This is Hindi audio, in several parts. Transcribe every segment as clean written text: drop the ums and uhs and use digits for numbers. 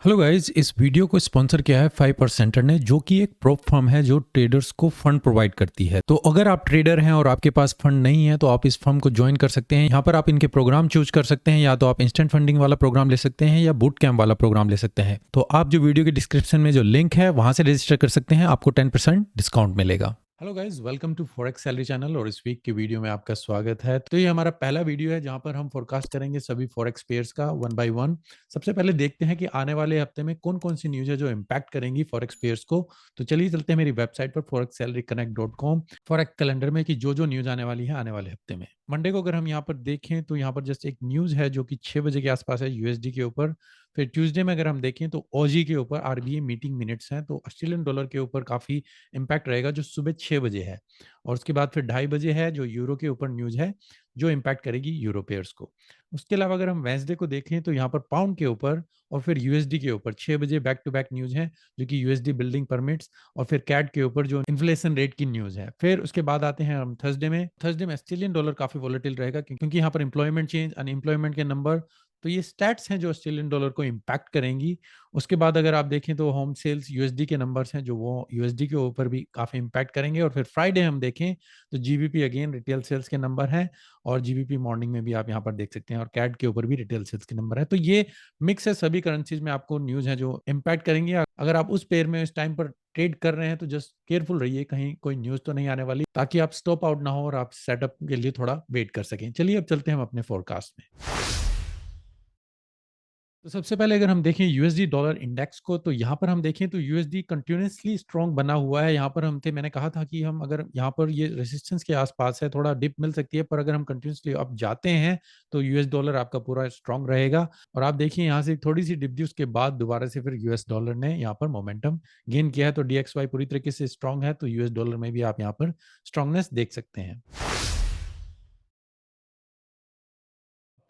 हेलो गाइस, इस वीडियो को स्पॉन्सर किया है 5% ने, जो कि एक प्रोप फर्म है जो ट्रेडर्स को फंड प्रोवाइड करती है। तो अगर आप ट्रेडर हैं और आपके पास फंड नहीं है तो आप इस फर्म को ज्वाइन कर सकते हैं। यहाँ पर आप इनके प्रोग्राम चूज कर सकते हैं, या तो आप इंस्टेंट फंडिंग वाला प्रोग्राम ले सकते हैं या बूट कैम्प वाला प्रोग्राम ले सकते हैं। तो आप जो वीडियो के डिस्क्रिप्शन में जो लिंक है वहां से रजिस्टर कर सकते हैं, आपको 10% डिस्काउंट मिलेगा। Hello guys, welcome to forex salary channel और इस वीक की वीडियो में आपका स्वागत है। तो ये हमारा पहला वीडियो है जहां पर हम फोरकास्ट करेंगे सभी फॉरेक्स पेयर्स का वन बाय वन। सबसे पहले देखते हैं कि आने वाले हफ्ते में कौन कौन सी न्यूज है जो इम्पैक्ट करेंगी फॉरेक्स पेयर्स को। तो चलिए चलते हैं मेरी वेबसाइट पर forex-salary-connect.com फॉरेक्स कैलेंडर में कि जो जो न्यूज आने वाली है आने वाले हफ्ते में। मंडे को अगर हम यहाँ पर देखें तो यहाँ पर जस्ट एक न्यूज है जो कि 6 बजे के आसपास है यूएसडी के ऊपर। फिर ट्यूसडे में अगर हम देखें तो ओजी के ऊपर आरबीआई मीटिंग मिनट्स हैं, तो ऑस्ट्रेलियन डॉलर के ऊपर काफी इम्पैक्ट रहेगा जो सुबह 6 बजे है। और उसके बाद फिर 2:30 बजे है जो यूरो के ऊपर न्यूज है जो इम्पैक्ट करेगी यूरो पेयर्स को। उसके अलावा अगर हम वेंसडे को देखें तो यहाँ पर पाउंड के ऊपर और फिर यूएसडी के ऊपर 6 बजे बैक टू बैक न्यूज है जो कि यूएसडी बिल्डिंग परमिट्स और फिर कैड के ऊपर जो इन्फ्लेशन रेट की न्यूज है। फिर उसके बाद आते हैं हम थर्सडे में ऑस्ट्रेलियन डॉलर काफी वॉलेटिल रहेगा क्योंकि यहाँ पर एम्प्लॉयमेंट चेंज, अनएम्प्लॉयमेंट के नंबर, तो ये स्टैट्स हैं जो ऑस्ट्रेलियन डॉलर को इम्पैक्ट करेंगी। उसके बाद अगर आप देखें तो होम सेल्स यूएसडी के नंबर्स हैं जो वो यूएसडी के ऊपर भी काफी इम्पैक्ट करेंगे। और फिर फ्राइडे हम देखें तो जीबीपी अगेन रिटेल सेल्स के नंबर हैं और जीबीपी मॉर्निंग में भी आप यहाँ पर देख सकते हैं, और कैड के ऊपर भी रिटेल सेल्स के नंबर है। तो ये मिक्स है, सभी करेंसीज में आपको न्यूज है जो इम्पैक्ट करेंगे। अगर आप उस पेयर में इस टाइम पर ट्रेड कर रहे हैं तो जस्ट केयरफुल रहिए, कहीं कोई न्यूज तो नहीं आने वाली, ताकि आप स्टॉप आउट ना हो और आप सेटअप के लिए थोड़ा वेट कर सकें। चलिए अब चलते हैं हम अपने फोरकास्ट में। तो सबसे पहले अगर हम देखें यूएसडी डॉलर इंडेक्स को, तो यहाँ पर हम देखें तो यूएसडी कंटिन्यूसली स्ट्रॉन्ग बना हुआ है। यहाँ पर हम थे, मैंने कहा था कि हम अगर यहाँ पर ये रेजिस्टेंस के आसपास है, थोड़ा डिप मिल सकती है, पर अगर हम कंटिन्यूसली अब जाते हैं तो यूएस डॉलर आपका पूरा स्ट्रॉन्ग रहेगा। और आप देखिए यहाँ से थोड़ी सी डिप दी, उसके बाद दोबारा से फिर यूएस डॉलर ने यहाँ पर मोमेंटम गेन किया है। तो डीएक्सवाई पूरी तरीके से स्ट्रॉन्ग है, तो यूएस डॉलर में भी आप यहाँ पर स्ट्रॉन्गनेस देख सकते हैं।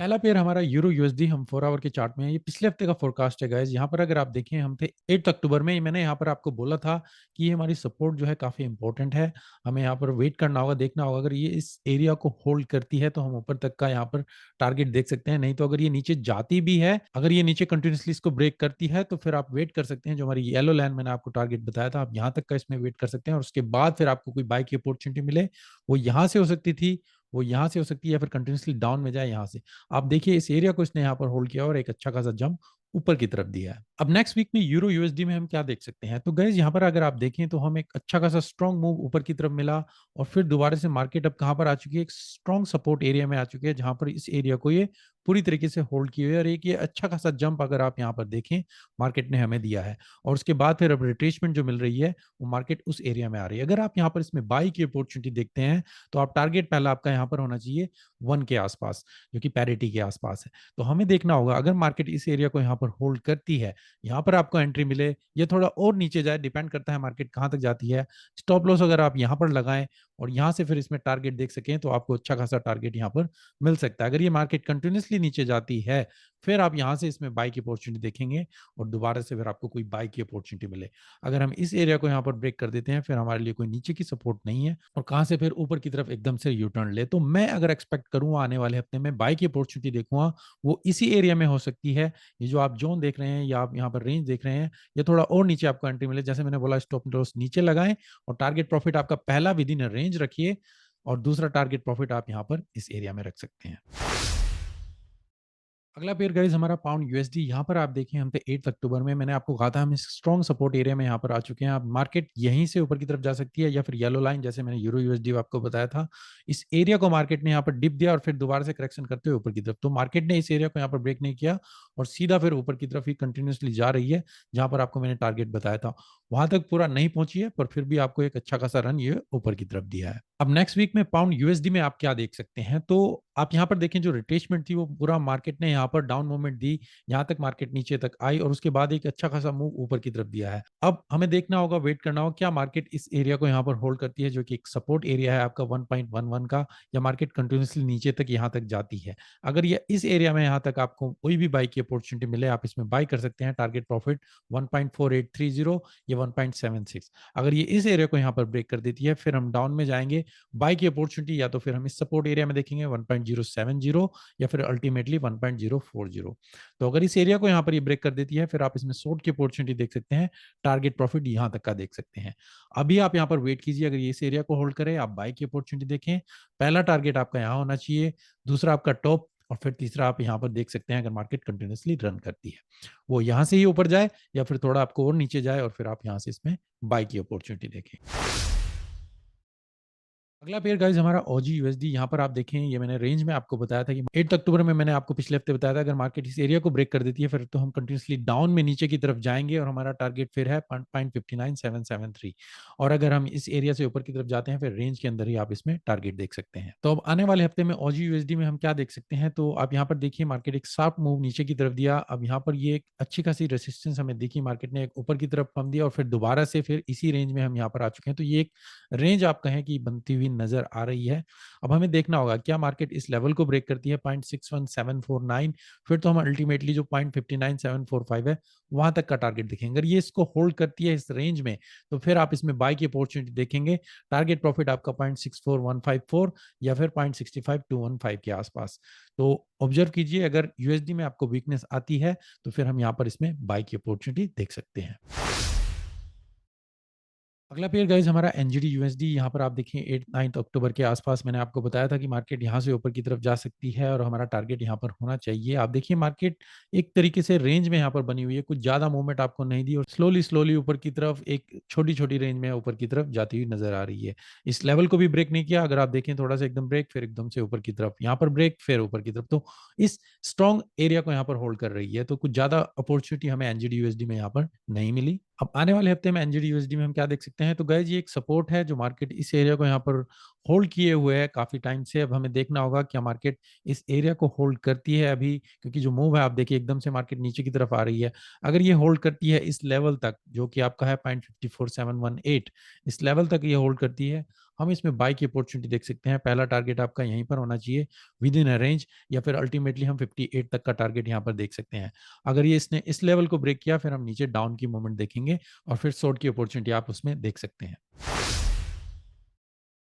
पहला पेयर हमारा यूरो यूएसडी, हम 4 आवर के चार्ट में है। ये पिछले हफ्ते का फोरकास्ट है गाइस। यहाँ पर अगर आप देखें हम थे 8 अक्टूबर में, मैंने यहाँ पर आपको बोला था कि ये हमारी सपोर्ट जो है काफ़ी इंपॉर्टेंट है। हमें यहाँ पर वेट करना होगा, देखना होगा, अगर ये इस एरिया को होल्ड करती है तो हम ऊपर तक का यहाँ पर टारगेट देख सकते हैं। नहीं तो अगर ये नीचे जाती भी है, अगर ये नीचे कंटिन्यूसली इसको ब्रेक करती है तो फिर आप वेट कर सकते हैं। जो हमारी येलो लाइन मैंने आपको टारगेट बताया था, आप यहाँ तक का इसमें वेट कर सकते हैं। और उसके बाद फिर आपको कोई बाय की अपॉर्चुनिटी मिले, वो यहाँ से हो सकती थी, वो यहाँ से हो सकती है, या फिर कंटिन्यूसली डाउन में जाए यहाँ से। आप देखिए इस एरिया को इसने यहाँ पर होल्ड किया और एक अच्छा खासा जंप ऊपर की तरफ दिया है। अब नेक्स्ट वीक में यूरो यूएसडी में हम क्या देख सकते हैं, तो गाइस यहाँ पर अगर आप देखें तो हम एक अच्छा खासा स्ट्रॉन्ग मूव ऊपर की तरफ मिला, और फिर दोबारा से मार्केट अब कहाँ पर आ चुकी है, एक स्ट्रॉन्ग सपोर्ट एरिया में आ चुकी है, जहां पर इस एरिया को ये पूरी तरीके से होल्ड किए हुए है। और एक ये अच्छा खासा जंप अगर आप यहाँ पर देखें मार्केट ने हमें दिया है, और उसके बाद फिर अब रिट्रेसमेंट जो मिल रही है वो मार्केट उस एरिया में आ रही है। अगर आप यहाँ पर इसमें बाई की अपॉर्चुनिटी देखते हैं तो आप टारगेट पहला आपका यहाँ पर होना चाहिए 1 के आसपास, जो कि पैरिटी के आसपास है। तो हमें देखना होगा अगर मार्केट इस एरिया को यहाँ पर होल्ड करती है, यहाँ पर आपको एंट्री मिले, ये थोड़ा और नीचे जाए, डिपेंड करता है मार्केट कहाँ तक जाती है। स्टॉप लॉस अगर आप यहाँ पर लगाएं और यहाँ से फिर इसमें टारगेट देख सकें तो आपको अच्छा खासा टारगेट यहाँ पर मिल सकता है। अगर ये मार्केट कंटिन्यूसली नीचे जाती है, फिर आप यहाँ से इसमें बाई की अपॉर्चुनिटी देखेंगे और दोबारा से फिर आपको कोई बाई की अपॉर्चुनिटी मिले। अगर हम इस एरिया को यहाँ पर ब्रेक कर देते हैं, फिर हमारे लिए कोई नीचे की सपोर्ट नहीं है, और कहाँ से फिर ऊपर की तरफ एकदम से यू टर्न ले। तो मैं अगर एक्सपेक्ट करूँ आने वाले हफ्ते में बाई की अपॉर्चुनिटी देखूंगा, वो इसी एरिया में हो सकती है। ये जो आप जोन देख रहे हैं या आप यहाँ पर रेंज देख रहे हैं, ये थोड़ा और नीचे आपको एंट्री मिले। जैसे मैंने बोला, स्टॉप लॉस नीचे लगाएं और टारगेट प्रॉफिट आपका पहला विद इन रेंज रखिए, और दूसरा टारगेट प्रॉफिट आप यहाँ पर इस एरिया में रख सकते हैं। अगला पेयर गाइस हमारा पाउंड यूएसडी। यहाँ पर आप देखें हम थे 8 अक्टूबर में, मैंने आपको कहा था हम इस स्ट्रॉन्ग सपोर्ट एरिया में यहाँ पर आ चुके हैं। अब मार्केट यहीं से ऊपर की तरफ जा सकती है, या फिर येलो लाइन जैसे मैंने यूरो यूएसडी आपको बताया था, इस एरिया को मार्केट ने यहाँ पर डिप दिया और फिर दोबारा से करेक्शन करते हुए ऊपर की तरफ। तो मार्केट ने इस एरिया को यहाँ पर ब्रेक नहीं किया और सीधा फिर ऊपर की तरफ ही कंटिन्यूसली जा रही है, जहां पर आपको मैंने टारगेट बताया था। वहां तक पूरा नहीं पहुंची है, पर फिर भी आपको एक अच्छा खासा रन ये ऊपर की तरफ दिया है। अब नेक्स्ट वीक में पाउंड यूएसडी में आप क्या देख सकते हैं, तो आप यहाँ पर देखें जो रिट्रेसमेंट थी वो पूरा मार्केट ने यहाँ पर डाउन मूवमेंट दी, यहाँ तक मार्केट नीचे तक आई और उसके बाद एक अच्छा खासा मूव ऊपर की तरफ दिया है। अब हमें देखना होगा, वेट करना होगा, क्या मार्केट इस एरिया को यहाँ पर होल्ड करती है जो कि एक सपोर्ट एरिया है आपका 1.11 का, या मार्केट कंटिन्यूसली नीचे तक यहाँ तक जाती है। अगर ये इस एरिया में यहाँ तक आपको कोई भी बाई की अपॉर्चुनिटी मिले, आप इसमें बाई कर सकते हैं। टारगेट प्रॉफिट 1.4830 या 1.76। अगर ये इस एरिया को यहाँ पर ब्रेक कर देती है, फिर हम डाउन में जाएंगे। बाई की अपॉर्चुनिटी या तो फिर हम इस सपोर्ट एरिया में देखेंगे 1.070 या फिर अल्टीमेटली 1.040। तो अगर इस एरिया को यहाँ पर ये ब्रेक कर देती है, फिर आप इसमें शॉर्ट की अपॉर्चुनिटी देख सकते हैं, टारगेट प्रॉफिट यहाँ तक का देख सकते हैं। अभी आप यहाँ पर वेट कीजिए, अगर ये इस एरिया को होल्ड करे, आप बाय की अपॉर्चुनिटी देखें। पहला टारगेट आपका यहाँ होना चाहिए, दूसरा आपका टॉप, और फिर तीसरा आप यहाँ पर देख सकते हैं अगर मार्केट कंटिन्यूसली रन करती है, वो यहाँ से ही ऊपर जाए या फिर थोड़ा आपको और नीचे जाए, और फिर आप यहाँ से इसमें बाय की अपॉर्चुनिटी देखें। अगला पेयर गाइस हमारा ऑजी यूएसडी। यहाँ पर आप देखें, ये मैंने रेंज में आपको बताया था कि 8 अक्टूबर में मैंने आपको पिछले हफ्ते बताया था, अगर मार्केट इस एरिया को ब्रेक कर देती है फिर तो हम कंटिन्यूसली डाउन में नीचे की तरफ जाएंगे, और हमारा टारगेट फिर है 0.59773। और अगर हम इस एरिया से ऊपर की तरफ जाते हैं फिर रेंज के अंदर ही आप इसमें टारगेट देख सकते हैं। तो अब आने वाले हफ्ते में ऑजी यूएसडी में हम क्या देख सकते हैं, तो आप यहाँ पर देखिए मार्केट एक शार्प मूव नीचे की तरफ दिया। अब यहाँ पर ये एक अच्छी खासी रेसिस्टेंस हमें दिखी, मार्केट ने एक ऊपर की तरफ पंप दिया और फिर दोबारा से फिर इसी रेंज में हम यहाँ पर आ चुके हैं। तो ये एक रेंज आप कहें कि बनती हुई नजर आ रही है। अब हमें देखना होगा क्या मार्केट इस लेवल को ब्रेक करती है 0.61749, फिर तो हम अल्टीमेटली जो 0.59745 है वहां तक का टारगेट देखेंगे। अगर ये इसको होल्ड करती है इस रेंज में, तो फिर आप इसमें बाय की अपॉर्चुनिटी देखेंगे। टारगेट प्रॉफिट आपका 0.64154 या फिर 0.65215 के आसपास। तो ऑब्जर्व कीजिए, अगर यूएसडी में आपको वीकनेस आती है तो फिर हम यहाँ पर इसमें बाय की अपॉर्चुनिटी देख सकते हैं। अगला पेयर गाइस हमारा एनजीडी यूएसडी। यहाँ पर आप देखें 8-9 अक्टूबर के आसपास मैंने आपको बताया था कि मार्केट यहाँ से ऊपर की तरफ जा सकती है और हमारा टारगेट यहाँ पर होना चाहिए। आप देखिए मार्केट एक तरीके से रेंज में यहाँ पर बनी हुई है, कुछ ज़्यादा मूवमेंट आपको नहीं दी और स्लोली स्लोली ऊपर की तरफ एक छोटी छोटी रेंज में ऊपर की तरफ जाती हुई नजर आ रही है। इस लेवल को भी ब्रेक नहीं किया, अगर आप देखें थोड़ा सा एकदम ब्रेक, फिर एकदम से ऊपर की तरफ, यहाँ पर ब्रेक, फिर ऊपर की तरफ। तो इस स्ट्रॉन्ग एरिया को यहाँ पर होल्ड कर रही है, तो कुछ ज़्यादा अपॉर्चुनिटी हमें एनजीडी यूएसडी में यहाँ पर नहीं मिली। अब आने वाले हफ्ते में एनजीडी यूएसडी में हम क्या देख सकते हैं, तो गाइस ये एक सपोर्ट है जो मार्केट इस एरिया को यहाँ पर होल्ड किए हुए है काफी टाइम से। अब हमें देखना होगा क्या मार्केट इस एरिया को होल्ड करती है अभी, क्योंकि जो मूव है आप देखिए एकदम से मार्केट नीचे की तरफ आ रही है। अगर ये होल्ड करती है इस लेवल तक जो कि आपका है 0.54718, इस लेवल तक ये होल्ड करती है, हम इसमें बाय की अपॉर्चुनिटी देख सकते हैं। पहला टारगेट आपका यहीं पर होना चाहिए विद इन अ रेंज, या फिर अल्टीमेटली हम 58 तक का टारगेट यहाँ पर देख सकते हैं। अगर ये इसने इस लेवल को ब्रेक किया फिर हम नीचे डाउन की मूवमेंट देखेंगे और फिर शॉर्ट की अपॉर्चुनिटी आप उसमें देख सकते हैं।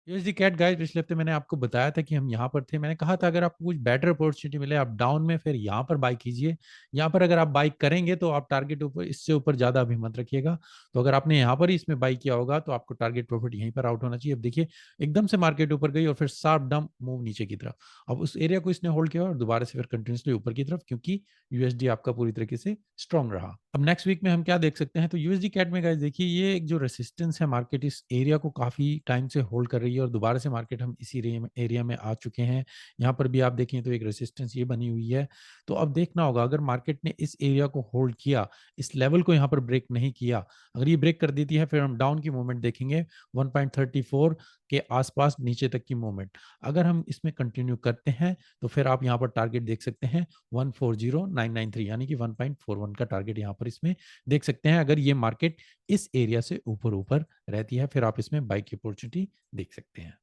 यूएसडी कैट गाइस, पिछले हफ्ते मैंने आपको बताया था कि हम यहाँ पर थे। मैंने कहा था अगर आपको कुछ बेटर अपॉर्चुनिटी मिले आप डाउन में, फिर यहाँ पर बाई कीजिए। यहाँ पर अगर आप बाई करेंगे तो आप टारगेट ऊपर, इससे ऊपर ज्यादा अभी मत रखिएगा। तो अगर आपने यहाँ पर ही इसमें बाई किया होगा तो आपको टारगेट प्रॉफिट यहीं पर आउट होना चाहिए। अब देखिए एकदम से मार्केट ऊपर गई और फिर शार्प डंप मूव नीचे की तरफ। अब उस एरिया को इसने होल्ड किया और दोबारा से फिर कंटिन्यूसली ऊपर की तरफ, क्योंकि यूएसडी आपका पूरी तरीके से स्ट्रांग रहा। अब नेक्स्ट वीक में हम क्या देख सकते हैं, तो यूएसडी कैट में गाइस देखिए ये एक जो रेसिस्टेंस है, मार्केट इस एरिया को काफी टाइम से होल्ड कर रही है और दोबारा से मार्केट हम इसी एरिया में आ चुके हैं। यहाँ पर भी आप देखें तो एक रेसिस्टेंस ये बनी हुई है। तो अब देखना होगा अगर मार्केट ने इस एरिया को होल्ड किया, इस लेवल को यहाँ पर ब्रेक नहीं किया, अगर ये ब्रेक कर देती है फिर हम डाउन की मूवमेंट देखेंगे 1.34 के आसपास नीचे तक की मूवमेंट। अगर हम इसमें कंटिन्यू करते हैं तो फिर आप यहाँ पर टारगेट देख सकते हैं 140993, यानी कि 1.41 का टारगेट यहाँ पर इसमें देख सकते हैं। अगर ये मार्केट इस एरिया से ऊपर ऊपर रहती है फिर आप इसमें बाई की अपॉर्चुनिटी देख सकते हैं।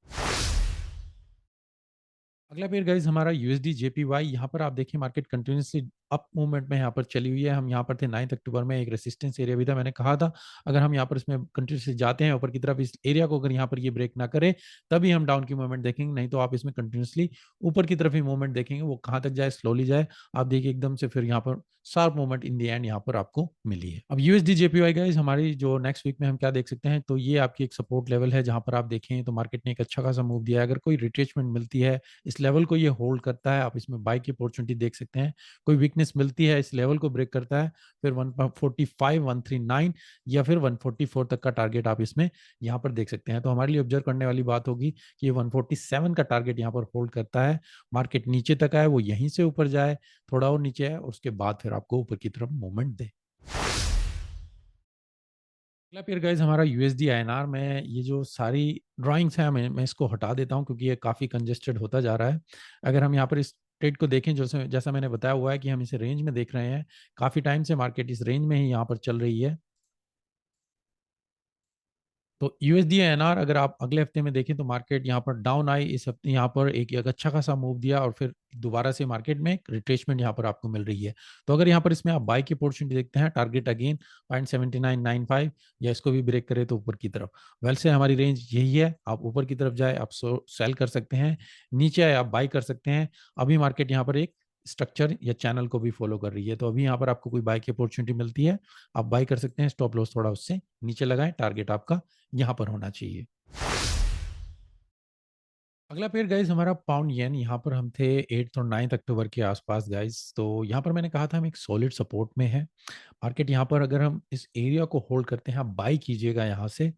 अगला पेयर गाइस हमारा यूएसडी जेपीवाई। यहाँ पर आप देखिए मार्केट कंटिन्यूसली अप मूवमेंट में यहाँ पर चली हुई है। हम यहाँ पर थे 9 अक्टूबर में, एक रेसिस्टेंस एरिया भी था। मैंने कहा था अगर हम यहाँ पर इसमें कंटिन्यूसली जाते हैं ऊपर की तरफ, इस एरिया को अगर यहाँ पर ये ब्रेक ना करे तभी हम डाउन की मूवमेंट देखेंगे, नहीं तो आप इसमें कंटिन्यूसली ऊपर की तरफ ही मूवमेंट देखेंगे। वो कहाँ तक जाए, स्लोली जाए, आप देखिए एकदम से फिर यहाँ पर sharp movement in the and यहाँ पर आपको मिली है। अब यूएसडी जेपीवाई गाइस हमारी जो नेक्स्ट वीक में हम क्या देख सकते हैं, तो ये आपकी एक सपोर्ट लेवल है जहाँ पर आप देखें तो मार्केट ने एक अच्छा खासा मूव दिया है। अगर कोई रिट्रेसमेंट मिलती है, इस लेवल को ये होल्ड करता है, आप इसमें बाय की अपॉर्चुनिटी देख सकते हैं। कोई वीकनेस मिलती है, इस लेवल को ब्रेक करता है, फिर 145,139 या फिर 144 तक का टारगेट आप इसमें यहाँ पर देख सकते हैं। तो हमारे लिए ऑब्जर्व करने वाली बात होगी कि ये 147 का टारगेट यहाँ पर होल्ड करता है, मार्केट नीचे तक आए, वो यहीं से ऊपर जाए, थोड़ा और नीचे आए, उसके बाद फिर आपको ऊपर की तरफ मूवमेंट दे। अगला पेयर गाइस हमारा यूएसडी आईएनआर में, ये जो सारी ड्राइंग्स हैं मैं इसको हटा देता हूं क्योंकि ये काफ़ी कंजेस्टेड होता जा रहा है। अगर हम यहाँ पर इस ट्रेड को देखें, जैसे जैसा मैंने बताया हुआ है कि हम इसे रेंज में देख रहे हैं, काफ़ी टाइम से मार्केट इस रेंज में ही यहाँ पर चल रही है। तो यूएसडी एनआर अगर आप अगले हफ्ते में देखें तो मार्केट यहाँ पर डाउन आई, इस हफ्ते यहाँ पर एक अच्छा खासा मूव दिया और फिर दोबारा से मार्केट में रिट्रेसमेंट यहाँ पर आपको मिल रही है। तो अगर यहाँ पर इसमें आप बाई की अपॉर्चुनिटी देखते हैं, टारगेट अगेन 0.7995 या इसको भी ब्रेक करे तो ऊपर की तरफ। वैसे हमारी रेंज यही है, आप ऊपर की तरफ जाए आप सेल कर सकते हैं, नीचे आए आप बाई कर सकते हैं। अभी मार्केट यहाँ पर एक स्ट्रक्चर या चैनल को भी फॉलो कर रही है, तो अभी यहाँ पर आपको कोई बाई की अपॉर्चुनिटी मिलती है, आप बाई कर सकते हैं। स्टॉप लॉस थोड़ा उससे नीचे लगाएं, टारगेट आपका यहाँ पर होना चाहिए। अगला पेयर गाइस हमारा पाउंड येन, यहाँ पर हम थे 8 और 9 अक्टूबर के आसपास गाइस। तो यहाँ पर मैंने कहा था हम एक सॉलिड सपोर्ट में है मार्केट। यहाँ पर अगर हम इस एरिया को होल्ड करते हैं, आप बाई कीजिएगा यहाँ से,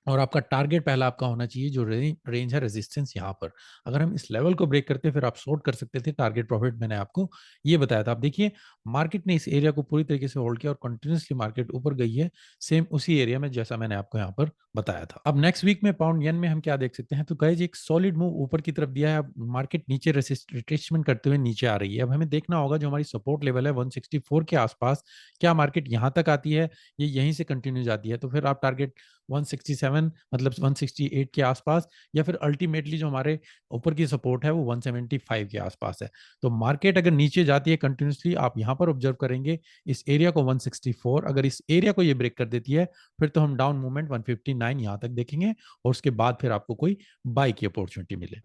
और आपका टारगेट पहला आपका होना चाहिए जो रेंज है रेजिस्टेंस यहाँ पर। अगर हम इस लेवल को ब्रेक करते फिर आप शॉर्ट कर सकते थे, टारगेट प्रॉफिट मैंने आपको ये बताया था। आप देखिए मार्केट ने इस एरिया को पूरी तरीके से होल्ड किया और कंटिन्यूसली मार्केट ऊपर गई है, सेम उसी एरिया में जैसा मैंने आपको यहाँ पर बताया था। अब नेक्स्ट वीक में पाउंड येन में हम क्या देख सकते हैं, तो गाइस एक सॉलिड मूव ऊपर की तरफ दिया है। अब मार्केट नीचे रिट्रेसमेंट करते हुए नीचे आ रही है। अब हमें देखना होगा जो हमारी सपोर्ट लेवल है 164 के आसपास, क्या मार्केट यहाँ तक आती है, ये यहीं से कंटिन्यू जाती है, तो फिर आप टारगेट 167 मतलब 168 के आसपास, या फिर अल्टीमेटली जो हमारे ऊपर की सपोर्ट है वो 175 के आसपास है। तो मार्केट अगर नीचे जाती है कंटिन्यूसली, आप यहां पर ऑब्जर्व करेंगे इस एरिया को 164, अगर इस एरिया को ये ब्रेक कर देती है फिर तो हम डाउन मूवमेंट 159 यहां तक देखेंगे, और उसके बाद फिर आपको कोई बाई की अपॉर्चुनिटी मिले।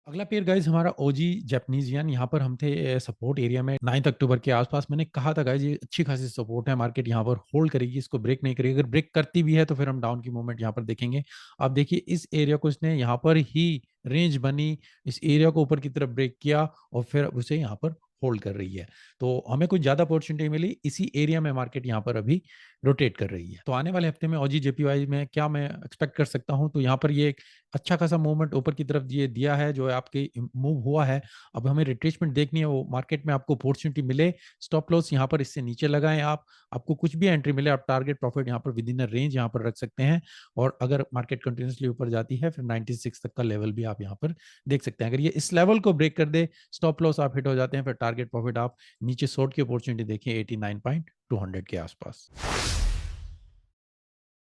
अगला पेयर गाइस हमारा ओजी जापानीज येन, यहाँ पर हम थे सपोर्ट एरिया में 9 अक्टूबर के आसपास। मैंने कहा था गाइस ये अच्छी खासी सपोर्ट है, मार्केट यहाँ पर होल्ड करेगी, इसको ब्रेक नहीं करेगी। अगर ब्रेक करती भी है तो फिर हम डाउन की मूवमेंट यहाँ पर देखेंगे। आप देखिए इस एरिया को इसने यहाँ पर ही रेंज बनी, इस एरिया को ऊपर की तरफ ब्रेक किया और फिर उसे यहाँ पर होल्ड कर रही है। तो हमें कुछ ज्यादा अपॉर्चुनिटी मिली, इसी एरिया में मार्केट यहाँ पर अभी रोटेट कर रही है। तो आने वाले हफ्ते में ओजी जेपीवाई में क्या मैं एक्सपेक्ट कर सकता हूँ, तो यहाँ पर ये अच्छा खासा मूवमेंट ऊपर की तरफ ये दिया है जो आपके मूव हुआ है। अब हमें रिट्रेसमेंट देखनी है, वो मार्केट में आपको अपॉर्चुनिटी मिले, स्टॉप लॉस यहाँ पर इससे नीचे लगाएं आप। आपको कुछ भी एंट्री मिले आप टारगेट प्रॉफिट यहाँ पर विद इन रेंज यहाँ पर रख सकते हैं। और अगर मार्केट कंटिन्यूसली ऊपर जाती है फिर 96 तक का लेवल भी आप यहाँ पर देख सकते हैं। अगर ये इस लेवल को ब्रेक कर दे, स्टॉप लॉस आप हिट हो जाते हैं, फिर टारगेट प्रॉफिट आप नीचे शॉर्ट की अपॉर्चुनिटी देखिए 89.200 के आसपास।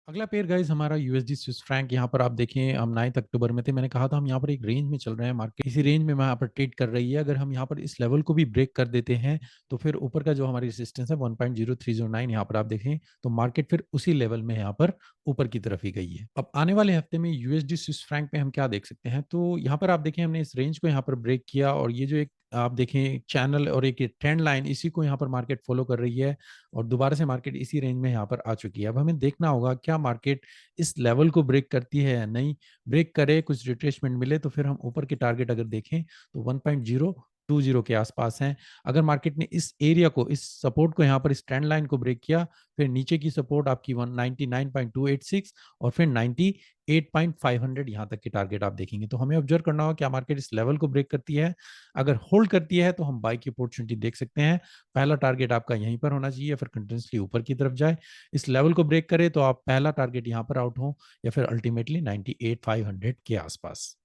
अगला पेयर गाइस हमारा यूएसडी स्विस फ्रैंक, यहाँ पर आप देखें हम 9 अक्टूबर में थे, मैंने कहा था हम यहाँ पर एक रेंज में चल रहे हैं, मार्केट इसी रेंज में यहाँ पर ट्रेड कर रही है। अगर हम यहाँ पर इस लेवल को भी ब्रेक कर देते हैं तो फिर ऊपर का जो हमारी रेजिस्टेंस है 1.0309, यहाँ पर आप देखें तो मार्केट फिर उसी लेवल में यहाँ पर ऊपर की तरफ ही गई है। अब आने वाले हफ्ते में यूएसडी स्विस फ्रैंक में हम क्या देख सकते हैं, तो यहाँ पर आप देखें हमने इस रेंज को यहाँ पर ब्रेक किया और ये जो एक आप देखें चैनल और एक ट्रेंड लाइन, इसी को यहाँ पर मार्केट फॉलो कर रही है और दोबारा से मार्केट इसी रेंज में यहाँ पर आ चुकी है। अब हमें देखना होगा क्या मार्केट इस लेवल को ब्रेक करती है या नहीं। ब्रेक करे, कुछ रिट्रेसमेंट मिले तो फिर हम ऊपर के टारगेट अगर देखें तो 1.020 के आसपास हैं। अगर मार्केट ने इस एरिया को, इस सपोर्ट को यहाँ पर इस ट्रेंड लाइन को ब्रेक किया, फिर नीचे की सपोर्ट आपकी 199.286 और फिर 98.500 यहाँ तक के टारगेट आप देखेंगे। तो हमें ऑब्जर्व करना होगा क्या मार्केट इस लेवल को ब्रेक करती है। अगर होल्ड करती है तो हम बाई की अपॉर्चुनिटी देख सकते हैं। पहला टारगेट आपका यहीं पर होना चाहिए, फिर कंटिन्यूसली ऊपर की तरफ जाए, इस लेवल को ब्रेक करे तो आप पहला टारगेट यहाँ पर आउट हो, या फिर अल्टीमेटली 98,500 के आसपास।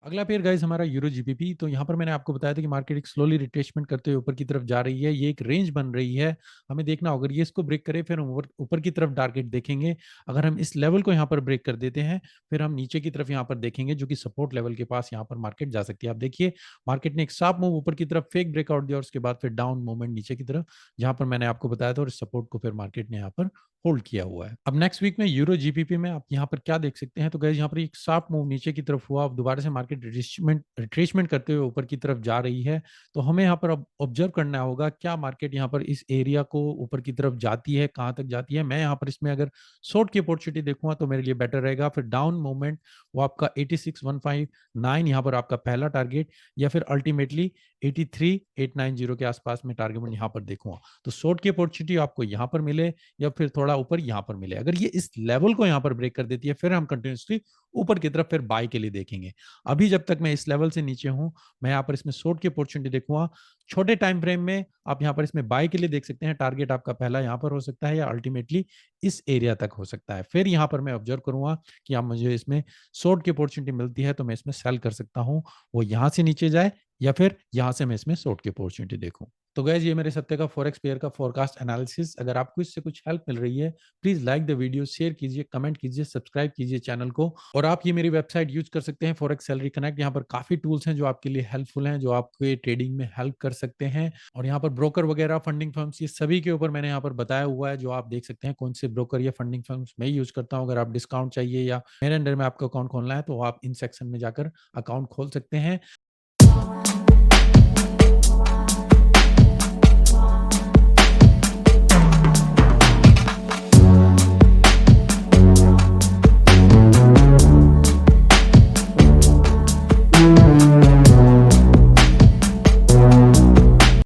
अगला पेयर गाइस हमारा यूरो जीबीपी, तो यहाँ पर मैंने आपको बताया था कि मार्केट एक स्लोली रिट्रेसमेंट करते हुए ऊपर की तरफ जा रही है, ये एक रेंज बन रही है। हमें देखना होगा अगर ये इसको ब्रेक करे फिर हम ऊपर ऊपर की तरफ टारगेट देखेंगे। अगर हम इस लेवल को यहाँ पर ब्रेक कर देते हैं फिर हम नीचे की तरफ यहाँ पर देखेंगे जो कि सपोर्ट लेवल के पास यहाँ पर मार्केट जा सकती है। आप देखिए मार्केट ने एक शार्प मूव ऊपर की तरफ फेक ब्रेकआउट दिया और उसके बाद फिर डाउन मूवमेंट नीचे की तरफ, जहां पर मैंने आपको बताया था, और इस सपोर्ट को फिर मार्केट ने यहाँ पर होल्ड किया हुआ है। अब नेक्स्ट वीक में यूरो जीबीपी में आप यहाँ पर क्या देख सकते हैं, तो गाइस यहाँ पर एक शार्प मूव नीचे की तरफ हुआ, अब दोबारा से मार्केट रिट्रेसमेंट करते हुए ऊपर की तरफ जा रही है। तो हमें यहाँ पर अब ऑब्जर्व करना होगा क्या मार्केट यहाँ पर इस एरिया को ऊपर की तरफ जाती है, कहाँ तक जाती है। मैं यहाँ पर इसमें अगर शॉर्ट की अपॉर्चुनिटी देखूंगा तो मेरे लिए बेटर रहेगा। फिर डाउन मूवमेंट वो आपका 86,159 यहाँ पर आपका पहला टारगेट, या फिर अल्टीमेटली 83,890 के आसपास में टारगेट मैं यहाँ पर देखूंगा। तो शॉर्ट की अपॉर्चुनिटी आपको यहाँ पर मिले या फिर थोड़ा ऊपर यहाँ पर मिले, अगर ये इस लेवल को यहाँ पर ब्रेक कर देती है फिर हम कंटिन्यूसली ऊपर की तरफ फिर बाय के लिए देखेंगे। अभी जब तक मैं इस लेवल से नीचे हूं, मैं यहाँ पर इसमें शॉर्ट की अपॉर्चुनिटी देखूंगा। छोटे टाइम फ्रेम में आप यहाँ पर इसमें बाय के लिए देख सकते हैं, टारगेट आपका पहला यहाँ पर हो सकता है या अल्टीमेटली इस एरिया तक हो सकता है। फिर यहाँ पर मैं ऑब्जर्व करूंगा कि आप मुझे इसमें शॉर्ट की अपॉर्चुनिटी मिलती है तो मैं इसमें सेल कर सकता हूँ, वो यहाँ से नीचे जाए या फिर यहाँ से मैं इसमें शॉर्ट की अपॉर्चुनिटी देखूं। तो गाइस ये मेरे सप्ताह का फॉरेक्स पेयर का फोरकास्ट एनालिसिस। अगर आपको इससे कुछ हेल्प मिल रही है, please like the video, share कीजिए, कमेंट कीजिए, सब्सक्राइब कीजिए चैनल को। और आप ये मेरी वेबसाइट यूज़ कर सकते हैं फॉरेक्स सैलरी कनेक्ट। यहाँ पर काफ़ी टूल्स हैं जो आपके लिए हेल्पफुल हैं, जो आपके ट्रेडिंग में हेल्प कर सकते हैं। और यहाँ पर ब्रोकर वगैरह, फंडिंग फर्म्स, ये सभी के ऊपर मैंने यहाँ पर बताया हुआ है, जो आप देख सकते हैं कौन से ब्रोकर या फंडिंग फर्म्स मैं यूज़ करता हूँ। अगर आप डिस्काउंट चाहिए या मेरे अंडर में आपका अकाउंट खोलना है, तो आप इन सेक्शन में जाकर अकाउंट खोल सकते हैं।